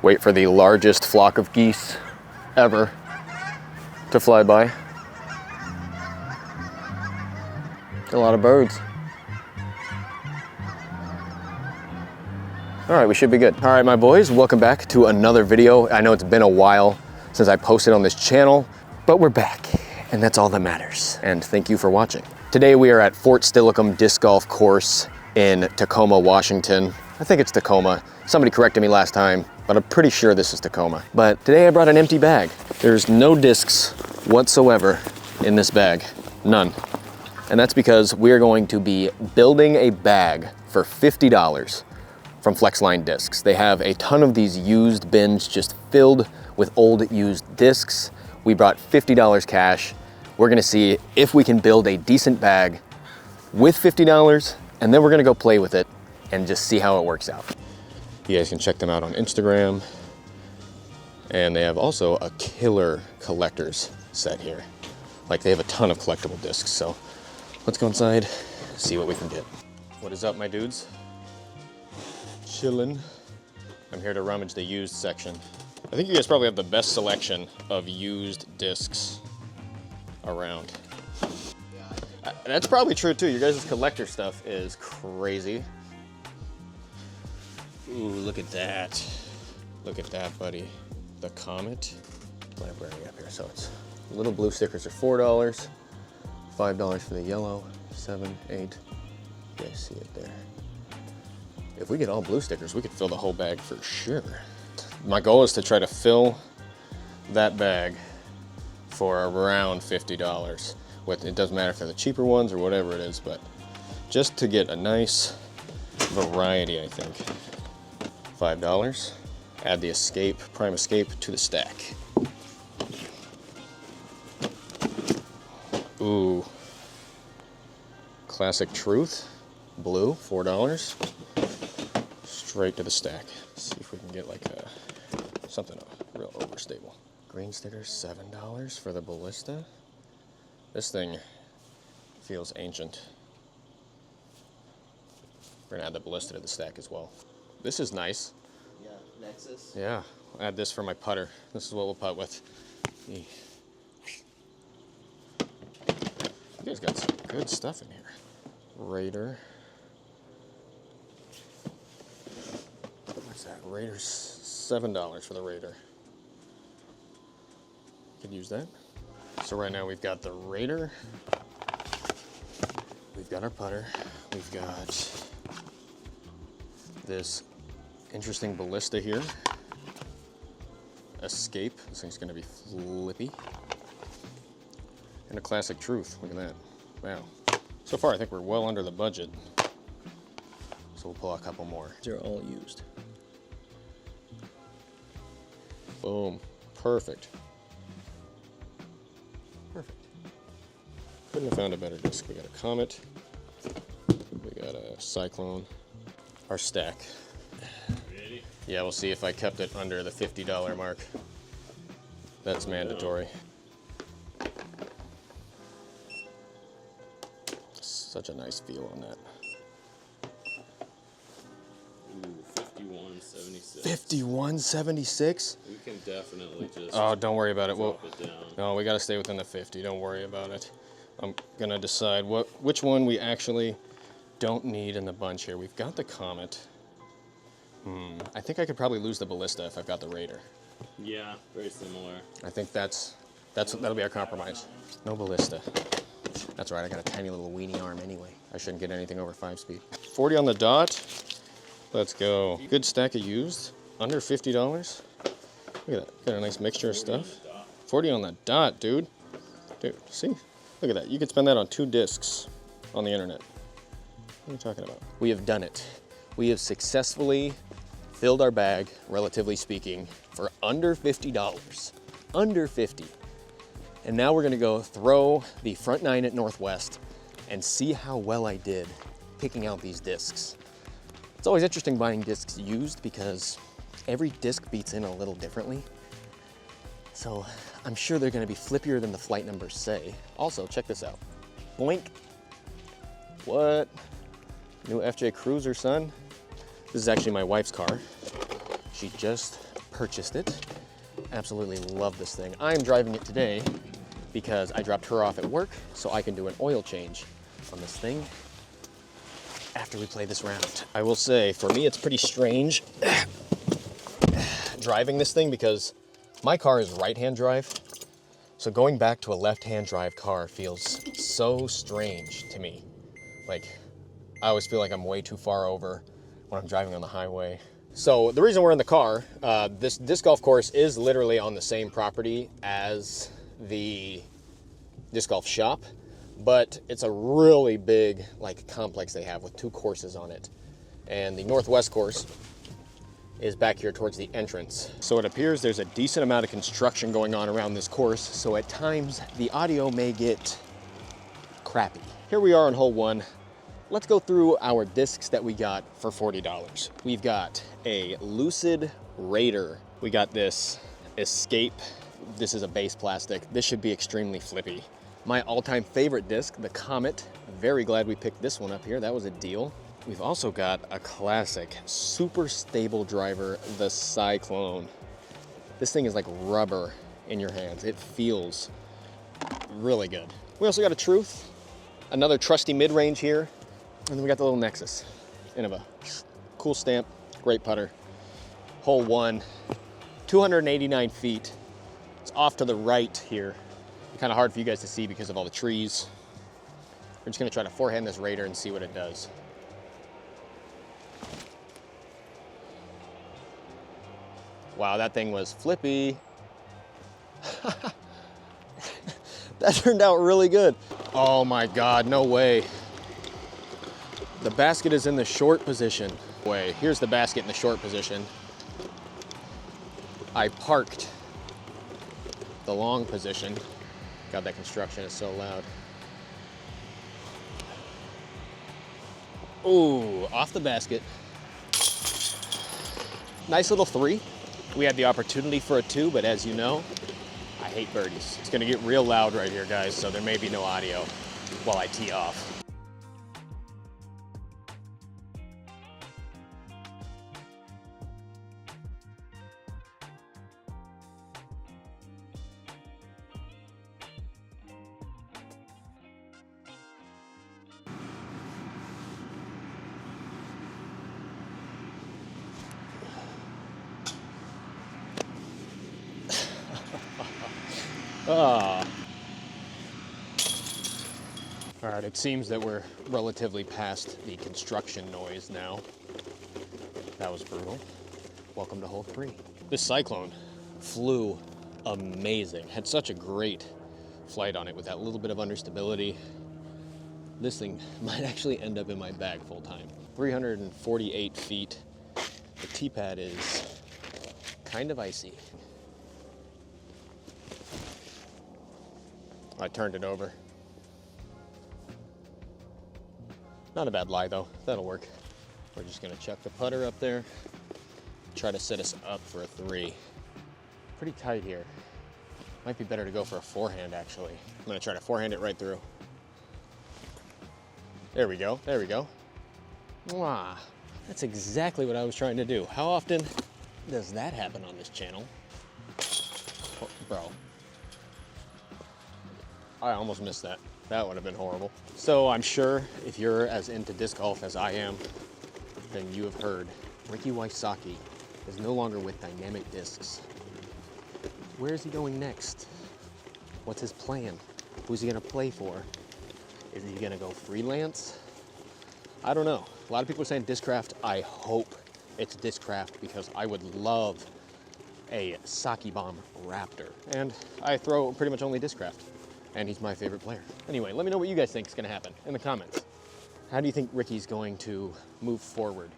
Wait for the largest flock of geese ever to fly by. A lot of birds. All right, we should be good. All right, my boys, welcome back to another video. I know it's been a while since I posted on this channel, but we're back, and that's all that matters. And thank you for watching. Today we are at Fort Steilacoom Disc Golf Course in Tacoma, Washington. I think it's Tacoma. Somebody corrected me last time, but I'm pretty sure this is Tacoma. But today I brought an empty bag. There's no discs whatsoever in this bag, none. And that's because we're going to be building a bag for $50 from FlexLine Discs. They have a ton of these used bins just filled with old used discs. We brought $50 cash. We're gonna see if we can build a decent bag with $50, and then we're gonna go play with it and just see how it works out. You guys can check them out on Instagram. And they have also a killer collector's set here. Like, they have a ton of collectible discs, so let's go inside, see what we can get. What is up, my dudes? Chillin'. I'm here to rummage the used section. I think you guys probably have the best selection of used discs around. That's probably true too. Your guys' collector stuff is crazy. Ooh, look at that. Look at that, buddy. The Comet. What I'm wearing up here. So it's little blue stickers are $4, $5 for the yellow, 7, 8. You guys see it there. If we get all blue stickers, we could fill the whole bag for sure. My goal is to try to fill that bag for around $50. It doesn't matter if they're the cheaper ones or whatever it is, but just to get a nice variety, I think. $5. Add the Escape, Prime Escape to the stack. Ooh. Classic Truth, blue, $4. Straight to the stack. Let's see if we can get like something real overstable. Green stickers, $7 for the Ballista. This thing feels ancient. We're gonna add the Ballista to the stack as well. This is nice. Yeah, Nexus. Yeah, I'll add this for my putter. This is what we'll putt with. You guys got some good stuff in here. Raider. What's that? Raider's $7 for the Raider. Could use that. So right now we've got the Raider. We've got our putter. We've got this interesting Ballista here. Escape. This thing's gonna be flippy. And a Classic Truth. Look at that. Wow. So far I think we're well under the budget. So we'll pull a couple more. They're all used. Boom. Perfect. Perfect. Couldn't have found a better disc. We got a Comet. We got a Cyclone. Our stack. Ready? Yeah, we'll see if I kept it under the $50 mark. That's mandatory. Such a nice feel on that. Ooh, 51.76. 51.76? We can definitely just. Oh, don't worry about it. Drop it down. No, we got to stay within the 50. Don't worry about it. I'm gonna decide which one we actually don't need in the bunch here. We've got the Comet. I think I could probably lose the Ballista if I've got the Raider. Yeah, very similar. I think that'll be our compromise. No Ballista. That's right. I got a tiny little weenie arm anyway. I shouldn't get anything over 5-speed. 40 on the dot. Let's go. Good stack of used. Under $50. Look at that. Got a nice mixture of stuff. 40 on the dot, dude. Dude, see? Look at that. You could spend that on 2 discs on the internet. What are you talking about? We have done it. We have successfully filled our bag, relatively speaking, for under $50. Under 50. And now we're gonna go throw the front 9 at Northwest and see how well I did picking out these discs. It's always interesting buying discs used because every disc beats in a little differently. So I'm sure they're gonna be flippier than the flight numbers say. Also, check this out. Boink. What? New FJ Cruiser, son. This is actually my wife's car. She just purchased it. Absolutely love this thing. I am driving it today because I dropped her off at work so I can do an oil change on this thing after we play this round. I will say, for me, it's pretty strange driving this thing because my car is right-hand drive. So going back to a left-hand drive car feels so strange to me. Like, I always feel like I'm way too far over when I'm driving on the highway. So the reason we're in the car, this disc golf course is literally on the same property as the disc golf shop, but it's a really big like complex they have with 2 courses on it. And the northwest course is back here towards the entrance. So it appears there's a decent amount of construction going on around this course, so at times the audio may get crappy. Here we are on hole 1. Let's go through our discs that we got for $40. We've got a Lucid Raider. We got this Escape. This is a base plastic. This should be extremely flippy. My all-time favorite disc, the Comet. Very glad we picked this one up here. That was a deal. We've also got a classic, super stable driver, the Cyclone. This thing is like rubber in your hands. It feels really good. We also got a Truth, another trusty mid-range here, and then we got the little Nexus. Innova. Cool stamp, great putter. Hole 1, 289 feet. It's off to the right here. Kind of hard for you guys to see because of all the trees. We're just gonna try to forehand this Raider and see what it does. Wow, that thing was flippy. That turned out really good. Oh my God, no way. The basket is in the short position. Wait, here's the basket in the short position. I parked the long position. God, that construction is so loud. Ooh, off the basket. Nice little 3. We had the opportunity for a 2, but as you know, I hate birdies. It's gonna get real loud right here, guys, so there may be no audio while I tee off. All right, it seems that we're relatively past the construction noise now. That was brutal. Welcome to hole 3. This Cyclone flew amazing. Had such a great flight on it with that little bit of understability. This thing might actually end up in my bag full time. 348 feet. The tee pad is kind of icy. I turned it over. Not a bad lie though, that'll work. We're just gonna chuck the putter up there, try to set us up for a 3. Pretty tight here. Might be better to go for a forehand actually. I'm gonna try to forehand it right through. There we go, there we go. Mwah. That's exactly what I was trying to do. How often does that happen on this channel? Oh, bro. I almost missed that. That would have been horrible. So I'm sure if you're as into disc golf as I am, then you have heard Ricky Wysocki is no longer with Dynamic Discs. Where is he going next? What's his plan? Who's he gonna play for? Is he gonna go freelance? I don't know. A lot of people are saying Discraft. I hope it's Discraft because I would love a Saki Bomb Raptor. And I throw pretty much only Discraft. And he's my favorite player. Anyway, let me know what you guys think is gonna happen in the comments. How do you think Ricky's going to move forward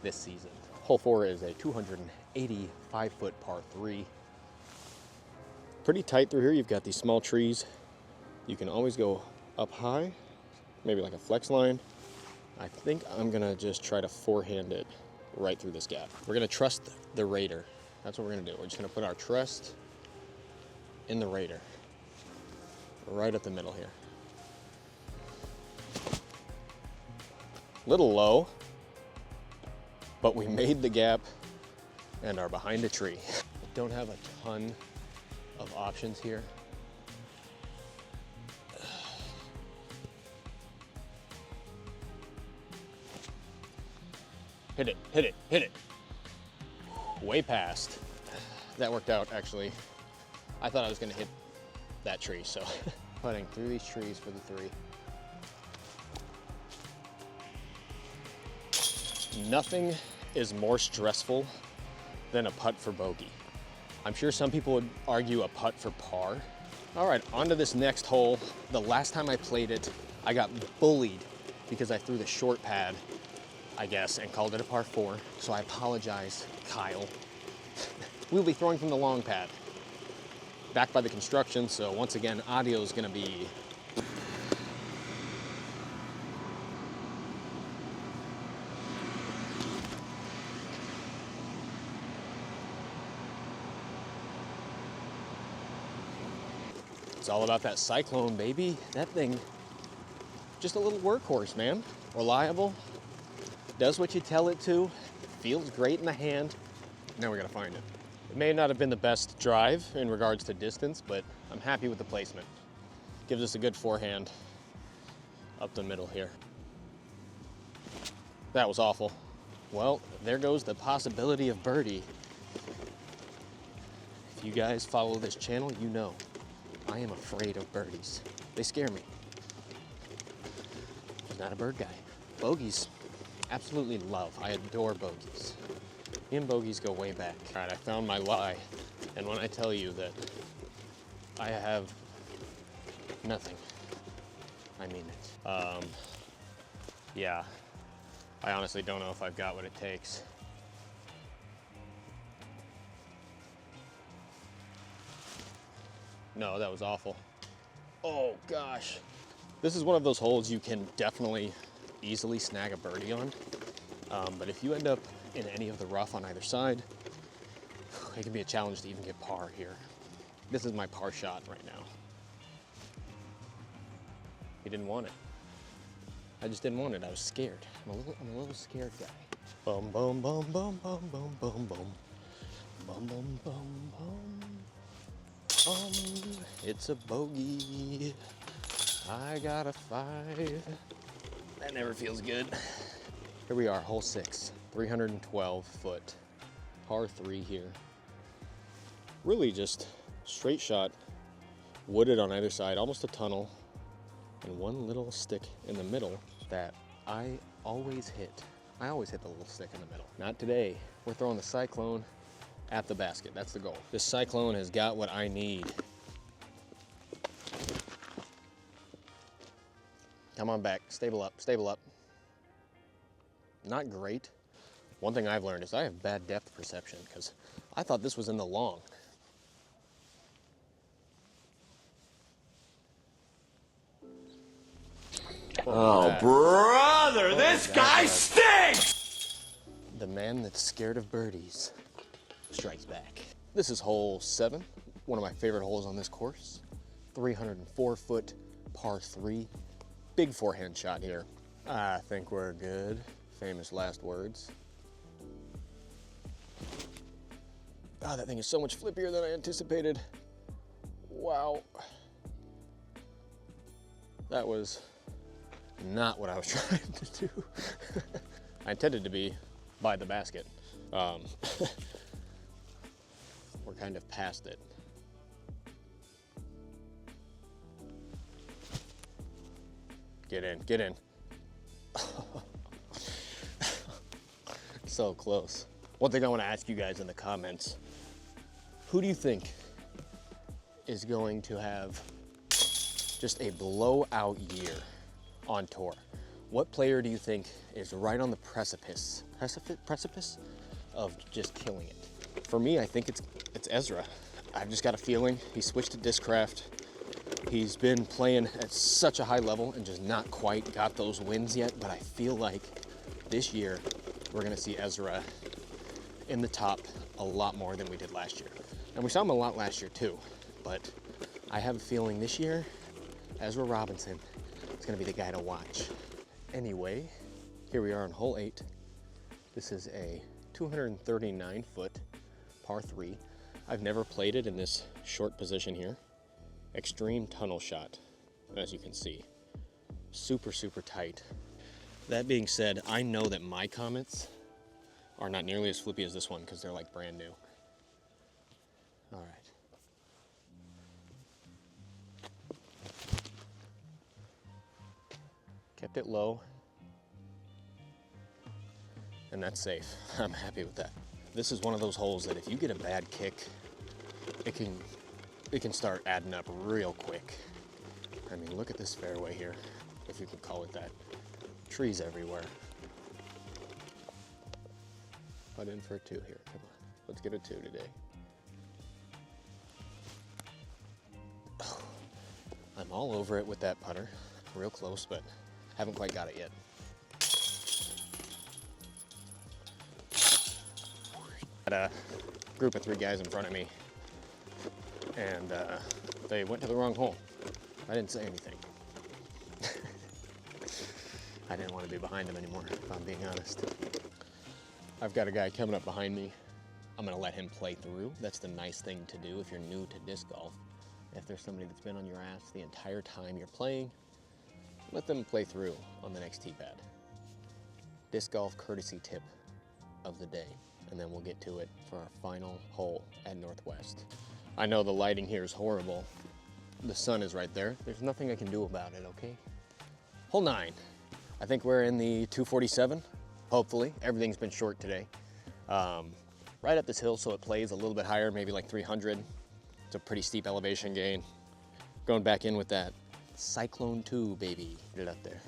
this season? Hole 4 is a 285-foot par 3. Pretty tight through here. You've got these small trees. You can always go up high, maybe like a flex line. I think I'm gonna just try to forehand it right through this gap. We're gonna trust the Raider. That's what we're gonna do. We're just gonna put our trust in the Raider. Right up the middle here. Little low, but we made the gap and are behind a tree. Don't have a ton of options here. Hit it, hit it, hit it. Way past. That worked out, actually. I thought I was gonna hit that tree, so putting through these trees for the 3. Nothing is more stressful than a putt for bogey. I'm sure some people would argue a putt for par. All right, on to this next hole. The last time I played it, I got bullied because I threw the short pad, I guess, and called it a par 4. So I apologize, Kyle. We'll be throwing from the long pad. Backed by the construction, so once again, audio is gonna be it's all about that Cyclone, baby. That thing, just a little workhorse, man. Reliable, does what you tell it to, feels great in the hand. Now we gotta find it. It may not have been the best drive in regards to distance, but I'm happy with the placement. Gives us a good forehand up the middle here. That was awful. Well, there goes the possibility of birdie. If you guys follow this channel, you know I am afraid of birdies. They scare me. I'm not a bird guy. Bogeys, absolutely love. I adore bogeys. Me and bogeys go way back. All right, I found my lie. And when I tell you that I have nothing, I mean it. Yeah, I honestly don't know if I've got what it takes. No, that was awful. Oh gosh. This is one of those holes you can definitely easily snag a birdie on. But if you end up in any of the rough on either side, it can be a challenge to even get par here. This is my par shot right now. He didn't want it. I just didn't want it. I was scared. I'm a little scared guy. Boom, boom, boom, boom, boom, boom, boom, boom. Boom, boom, boom, boom. It's a bogey. I got a 5. That never feels good. Here we are, hole 6, 312 foot, par 3 here. Really just straight shot, wooded on either side, almost a tunnel, and one little stick in the middle that I always hit. I always hit the little stick in the middle. Not today. We're throwing the Cyclone at the basket. That's the goal. This Cyclone has got what I need. Come on back, stable up, stable up. Not great. One thing I've learned is I have bad depth perception because I thought this was in the long. Oh, brother, this guy stinks! The man that's scared of birdies strikes back. This is hole 7, one of my favorite holes on this course. 304 foot, par 3. Big forehand shot here. I think we're good. Famous last words. Oh, that thing is so much flippier than I anticipated. Wow. That was not what I was trying to do. I intended to be by the basket. We're kind of past it. Get in, get in. So close. One thing I want to ask you guys in the comments, who do you think is going to have just a blowout year on tour? What player do you think is right on the precipice of just killing it? For me, I think it's Ezra. I've just got a feeling he switched to Discraft. He's been playing at such a high level and just not quite got those wins yet, but I feel like this year we're gonna see Ezra in the top a lot more than we did last year. And we saw him a lot last year too, but I have a feeling this year, Ezra Robinson is gonna be the guy to watch. Anyway, here we are on hole 8. This is a 239 foot par 3. I've never played it in this short position here. Extreme tunnel shot, as you can see. Super, super tight. That being said, I know that my comments are not nearly as flippy as this one because they're like brand new. All right. Kept it low. And that's safe. I'm happy with that. This is one of those holes that if you get a bad kick, it can start adding up real quick. I mean, look at this fairway here, if you could call it that. Trees everywhere. Putt in for a 2 here, come on. Let's get a 2 today. Oh, I'm all over it with that putter. Real close, but haven't quite got it yet. Had a group of 3 guys in front of me, and they went to the wrong hole. I didn't say anything. I didn't want to be behind them anymore, if I'm being honest. I've got a guy coming up behind me. I'm gonna let him play through. That's the nice thing to do if you're new to disc golf. If there's somebody that's been on your ass the entire time you're playing, let them play through on the next tee pad. Disc golf courtesy tip of the day, and then we'll get to it for our final hole at Northwest. I know the lighting here is horrible. The sun is right there. There's nothing I can do about it, okay? Hole 9. I think we're in the 247, hopefully. Everything's been short today. Right up this hill, so it plays a little bit higher, maybe like 300. It's a pretty steep elevation gain. Going back in with that Cyclone 2, baby. Get it up there.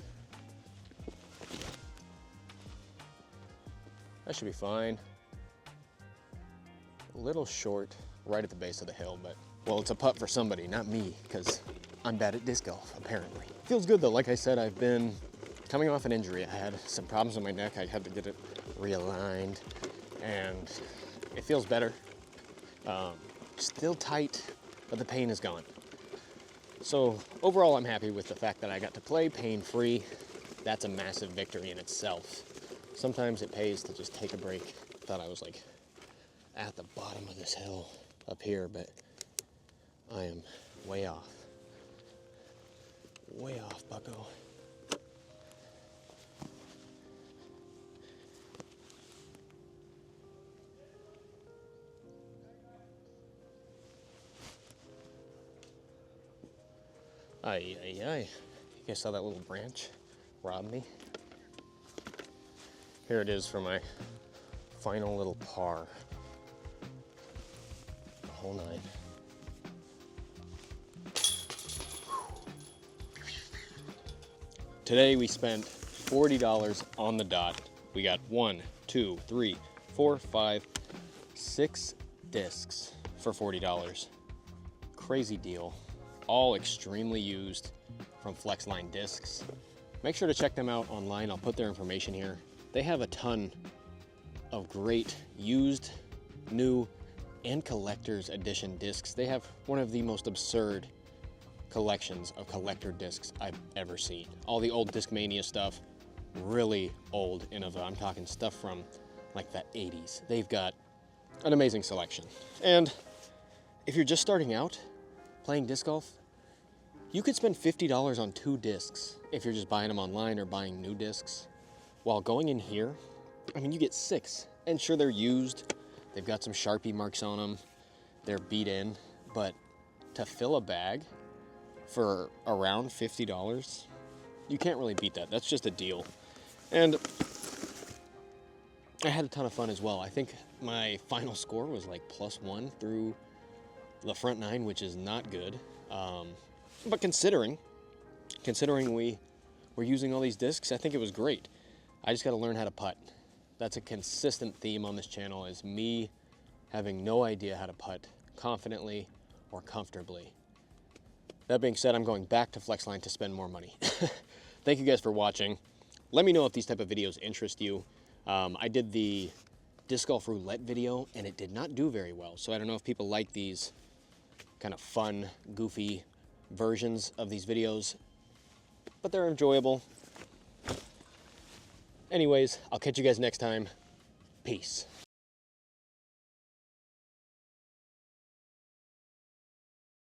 That should be fine. A little short, right at the base of the hill, but, well, it's a putt for somebody, not me, because I'm bad at disc golf, apparently. Feels good though. Like I said, I've been coming off an injury. I had some problems with my neck. I had to get it realigned, and it feels better. Still tight, but the pain is gone. So overall, I'm happy with the fact that I got to play pain-free. That's a massive victory in itself. Sometimes it pays to just take a break. Thought I was like at the bottom of this hill up here, but I am way off. Way off, bucko. Ay, ay, ay. You guys saw that little branch rob me? Here it is for my final little par. Hole 9. Today we spent $40 on the dot. We got 1, 2, 3, 4, 5, 6 discs for $40. Crazy deal. All extremely used from FlexLine Discs. Make sure to check them out online. I'll put their information here. They have a ton of great used, new, and collector's edition discs. They have one of the most absurd collections of collector discs I've ever seen. All the old Discmania stuff, really old Innova. I'm talking stuff from like the 80s. They've got an amazing selection. And if you're just starting out playing disc golf, you could spend $50 on 2 discs if you're just buying them online or buying new discs. While going in here, I mean, you get 6. And sure, they're used. They've got some Sharpie marks on them. They're beat in. But to fill a bag for around $50, you can't really beat that. That's just a deal. And I had a ton of fun as well. I think my final score was like +1 through the front 9, which is not good. But considering we were using all these discs, I think it was great. I just got to learn how to putt. That's a consistent theme on this channel, is me having no idea how to putt confidently or comfortably. That being said, I'm going back to FlexLine to spend more money. Thank you guys for watching. Let me know if these type of videos interest you. I did the disc golf roulette video and it did not do very well. So I don't know if people like these kind of fun, goofy versions of these videos, but they're enjoyable. Anyways, I'll catch you guys next time. Peace.